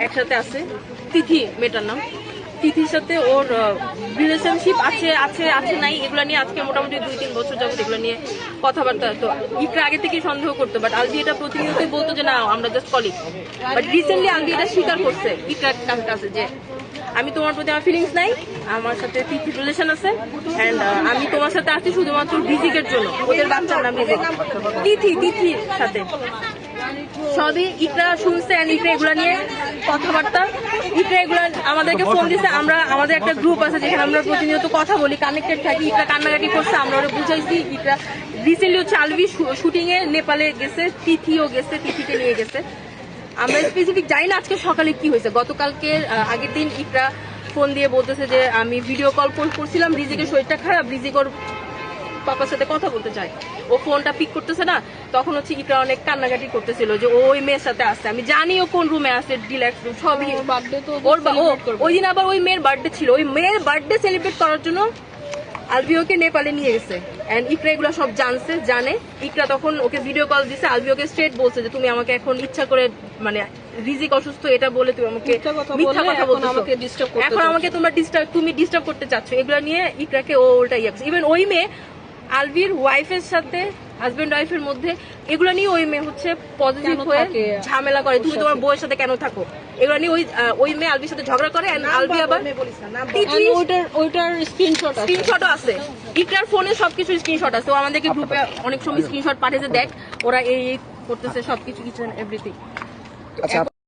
একসাথে আছে। তিথি মেয়েটার নাম, তিথির সাথে ওর রিলেশনশিপ আছে আছে আছে নাই এগুলো নিয়ে আজকে মোটামুটি 2-3 বছর যাবত এগুলো নিয়ে কথাবার্তা। তো ইকরা আগে থেকেই সন্দেহ করতো, বাট আলবি এটা প্রতিনিয়তই বলতো যে না আমরা just colleague. But recently Albi এটা স্বীকার করছে ইকরার কাছে যে আমি তোমার প্রতি আমার ফিলিংস নাই, আমার সাথে তিথির রিলেশন আছে, অ্যান্ড আমি তোমার সাথে আছি শুধুমাত্র রিজিকের জন্য। ওদের বাচ্চার নাম রিজিক। তিথির সাথে সবই ইকরা শুনছে, এন্ড ইকরা এগুলা নিয়ে কথাবার্তা, ইকরা এগুলা আমাদেরকে ফোন দিচ্ছে। আমরা আমাদের একটা গ্রুপ আছে যেখানে আমরা প্রতিনিয়ত কথা বলি, কানেক্টেড থাকি। ইকরা কান্নাকাটি করছে, আমরা ওরা বুঝাইছি। ইকরা রিসেন্টলি হচ্ছে আলবি শুটিং এ নেপালে গেছে, তিথিও গেছে, তিথিকে নিয়ে গেছে। আমরা স্পেসিফিক জানি না আজকে সকালে কি হয়েছে। গতকালকে আগের দিন ইকরা ফোন দিয়ে বলতেছে যে আমি ভিডিও কল করছিলাম, রিজিকের শরীরটা খারাপ, রিজিক ওর পাপার সাথে কথা বলতে চাই, ও ফোনটা পিক করতেছে না। তখন হচ্ছে ইকরা অনেক কান্নাকাটি করতেছিল যে ওই মেয়ের সাথে আসছে, আমি জানি ও কোন রুমে আছে, ডিলাক্স রুম সবই। ওই দিন আবার ওই মেয়ের বার্থডে ছিল, ওই মেয়ের বার্থডে সেলিব্রেট করার জন্য আলবি ওকে নেপালে নিয়ে গেছে। এন্ড ইকরা এগুলো সব জানে। ইকরা তখন ওকে ভিডিও কল দিছে, আলবি ওকে স্ট্রেট বলছে যে তুমি আমাকে এখন ইচ্ছা করে মানে রিজিক অসুস্থ এটা বলে তুমি আমাকে মিথ্যা কথা বলতেছো, এখন আমাকে তুমি ডিস্টার্ব করতে চাচ্ছ। এগুলো নিয়ে ইকরাকে ও উল্টা ইয়ে। ইভেন ওই মেয়ে আলবির ওয়াইফের সাথে, হাজবেন্ড ওয়াইফের মধ্যে এগুলো নিয়ে ওই মেয়ে হচ্ছে পজিটিভ হয়ে ঝামেলা করে, তুমি তোমার বউয়ের সাথে কেন থাকো, এগুলো নিয়ে ওই মেয়ে আলবির সাথে ঝগড়া করে। আলবি আবার ওইটার স্ক্রিনশটও আছে, ইকরার ফোনে সবকিছু স্ক্রিনশট আছে। ও আমাদেরকে গ্রুপে অনেক সময় স্ক্রিনশট পাঠিয়েছে, দেখ ওরা এই করতেছে সবকিছু, ইচ এন্ড এভরিথিং। আচ্ছা